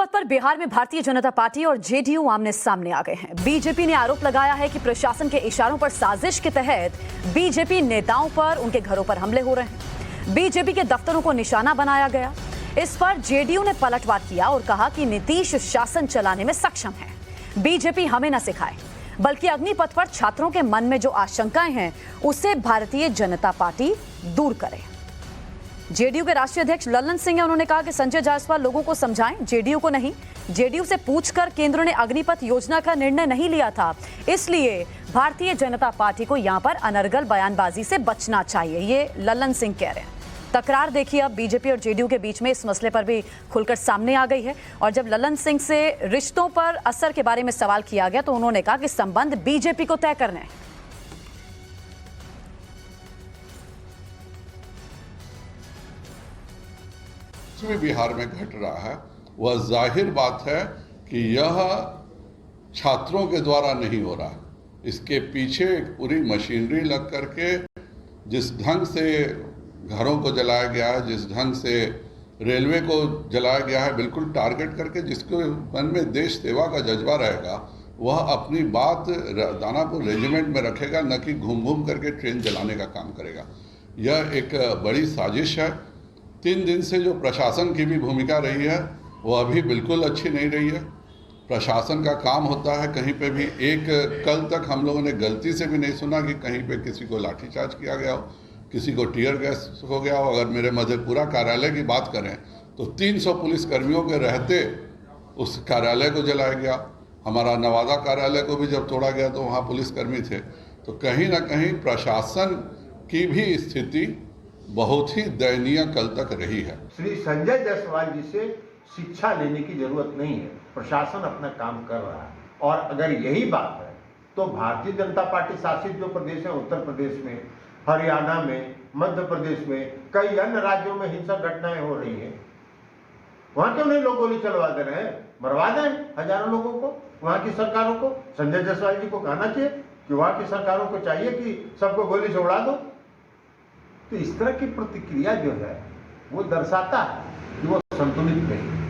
अग्निपथ पर बिहार में भारतीय जनता पार्टी और जेडीयू आमने सामने आ गए हैं। बीजेपी ने आरोप लगाया है कि प्रशासन के इशारों पर साजिश के तहत बीजेपी नेताओं पर, उनके घरों पर हमले हो रहे हैं। बीजेपी के दफ्तरों को निशाना बनाया गया। इस पर जेडीयू ने पलटवार किया और कहा कि नीतीश शासन चलाने में सक्षम है। बीजेपी हमें न सिखाए, बल्कि अग्निपथ पर छात्रों के मन में जो आशंकाएं हैं उसे भारतीय जनता पार्टी दूर करे। जेडीयू के राष्ट्रीय अध्यक्ष लल्लन सिंह है, उन्होंने कहा कि संजय जायसवाल लोगों को समझाएं, जेडीयू को नहीं। जेडीयू से पूछकर केंद्र ने अग्निपथ योजना का निर्णय नहीं लिया था, इसलिए भारतीय जनता पार्टी को यहां पर अनर्गल बयानबाजी से बचना चाहिए, ये लल्लन सिंह कह रहे हैं। तकरार देखिए अब बीजेपी और जेडीयू के बीच में इस मसले पर भी खुलकर सामने आ गई है। और जब लल्लन सिंह से रिश्तों पर असर के बारे में सवाल किया गया तो उन्होंने कहा कि संबंध बीजेपी को तय करने हैं। भी बिहार में घट रहा है वह जाहिर बात है कि यह छात्रों के द्वारा नहीं हो रहा। इसके पीछे एक पूरी मशीनरी लग करके जिस ढंग से घरों को जलाया गया है, जिस ढंग से रेलवे को जलाया गया है, बिल्कुल टारगेट करके, जिसके मन में देश सेवा का जज्बा रहेगा वह अपनी बात दानापुर रेजिमेंट में रखेगा, न कि घूम घूम करके ट्रेन जलाने का काम करेगा। यह एक बड़ी साजिश है। 3 दिन से जो प्रशासन की भी भूमिका रही है वह अभी बिल्कुल अच्छी नहीं रही है। प्रशासन का काम होता है कहीं पे भी, एक कल तक हम लोगों ने गलती से भी नहीं सुना कि कहीं पे किसी को लाठीचार्ज किया गया हो, किसी को टीयर गैस हो गया हो। अगर मेरे मधेपुरा कार्यालय की बात करें तो 300 पुलिस कर्मियों के रहते उस कार्यालय को जलाया गया। हमारा नवादा कार्यालय को भी जब तोड़ा गया तो वहाँ पुलिसकर्मी थे। तो कहीं ना कहीं प्रशासन की भी स्थिति बहुत ही दयनीय कल तक रही है। श्री संजय जायसवाल जी से शिक्षा लेने की जरूरत नहीं है, प्रशासन अपना काम कर रहा है। और अगर यही बात है तो भारतीय जनता पार्टी शासित जो प्रदेश है, उत्तर प्रदेश में, हरियाणा में, मध्य प्रदेश में, कई अन्य राज्यों में हिंसक घटनाएं हो रही हैं। वहां क्यों नहीं लोग गोली चलवा दे रहे हैं? मरवा दें हजारों लोगों को, वहां की सरकारों को। संजय जायसवाल जी को कहना चाहिए कि वहां की सरकारों को चाहिए कि सबको गोली से उड़ा दो। तो इस तरह की प्रतिक्रिया जो है वो दर्शाता है कि वो संतुलित नहीं है।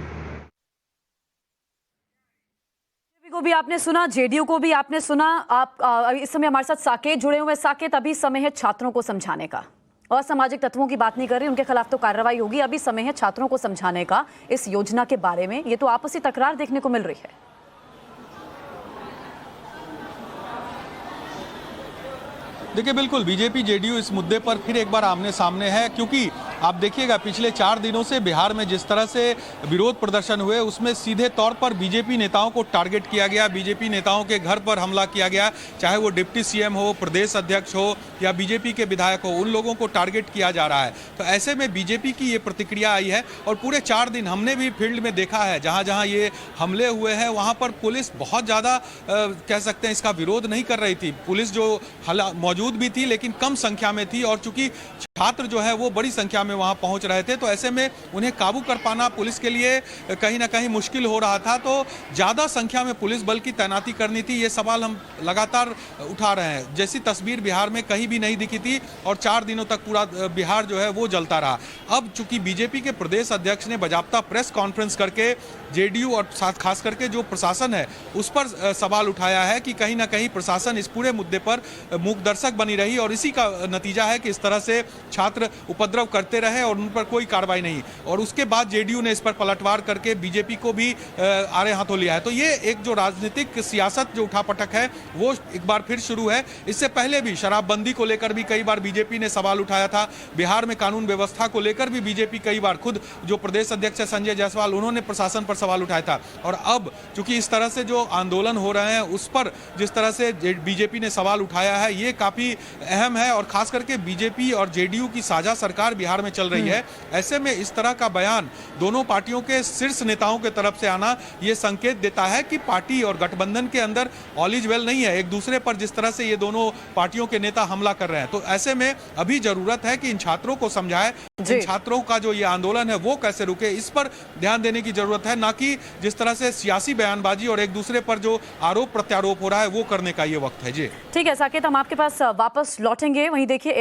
को भी आपने सुना, जेडीयू को भी आपने सुना। आप इस समय हमारे साथ साकेत जुड़े हुए। साकेत, अभी समय है छात्रों को समझाने का। असामाजिक तत्वों की बात नहीं कर रही, उनके खिलाफ तो कार्रवाई होगी। अभी समय है छात्रों को समझाने का इस योजना के बारे में। ये तो आपसी तकरार देखने को मिल रही है। देखिए, बिल्कुल बीजेपी जेडीयू इस मुद्दे पर फिर एक बार आमने सामने है, क्योंकि आप देखिएगा पिछले 4 दिनों से बिहार में जिस तरह से विरोध प्रदर्शन हुए उसमें सीधे तौर पर बीजेपी नेताओं को टारगेट किया गया, बीजेपी नेताओं के घर पर हमला किया गया, चाहे वो डिप्टी सीएम हो, प्रदेश अध्यक्ष हो या बीजेपी के विधायक हो, उन लोगों को टारगेट किया जा रहा है। तो ऐसे में बीजेपी की ये प्रतिक्रिया आई है और पूरे 4 दिन हमने भी फील्ड में देखा है, जहाँ जहाँ ये हमले हुए हैं वहाँ पर पुलिस बहुत ज़्यादा कह सकते हैं इसका विरोध नहीं कर रही थी। पुलिस जो मौजूद भी थी लेकिन कम संख्या में थी, और चूंकि छात्र जो है वो बड़ी संख्या में वहां पहुंच रहे थे तो ऐसे में उन्हें काबू कर पाना पुलिस के लिए कहीं ना कहीं मुश्किल हो रहा था। तो ज्यादा संख्या में पुलिस बल की तैनाती करनी थी, ये सवाल हम लगातार उठा रहे हैं। जैसी तस्वीर बिहार में कहीं भी नहीं दिखी थी और 4 दिनों तक पूरा बिहार जो है वो जलता रहा। अब चूंकि बीजेपी के प्रदेश अध्यक्ष ने बाकायदा प्रेस कॉन्फ्रेंस करके जेडीयू और खास करके जो प्रशासन है उस पर सवाल उठाया है कि कहीं ना कहीं प्रशासन इस पूरे मुद्दे पर मूक दर्शक बनी रही और इसी का नतीजा है कि इस तरह से छात्र उपद्रव करते रहे और उन पर कोई कार्रवाई नहीं। और उसके बाद जेडीयू ने इस पर पलटवार करके बीजेपी को भी आड़े हाथों लिया है। तो ये एक जो राजनीतिक सियासत जो उठापटक है वो एक बार फिर शुरू है। इससे पहले भी शराबबंदी को लेकर भी कई बार बीजेपी ने सवाल उठाया था, बिहार में कानून व्यवस्था को लेकर भी बीजेपी कई बार, खुद जो प्रदेश अध्यक्ष है संजय जायसवाल, उन्होंने प्रशासन पर सवाल उठाया था। और अब चूंकि इस तरह से जो आंदोलन हो रहे हैं उस पर जिस तरह से बीजेपी ने सवाल उठाया है ये काफी अहम है। और खास करके बीजेपी और जेडीयू की साझा सरकार बिहार में चल रही है, ऐसे में इस तरह का बयान दोनों पार्टियों के शीर्ष नेताओं के तरफ से आना ये संकेत देता है कि पार्टी और गठबंधन के अंदर ऑल इज वेल नहीं है। एक दूसरे पर जिस तरह से ये दोनों पार्टियों के नेता हमला कर रहे हैं, तो ऐसे में अभी जरूरत है कि इन छात्रों को समझाए, इन छात्रों का जो ये आंदोलन है वो कैसे रुके, इस पर ध्यान देने की जरूरत है, ना कि जिस तरह से सियासी बयानबाजी और एक दूसरे पर जो आरोप प्रत्यारोप हो रहा है वो करने का ये वक्त है। जी ठीक है साकेत, हम आपके पास वापस लौटेंगे। वहीं देखिए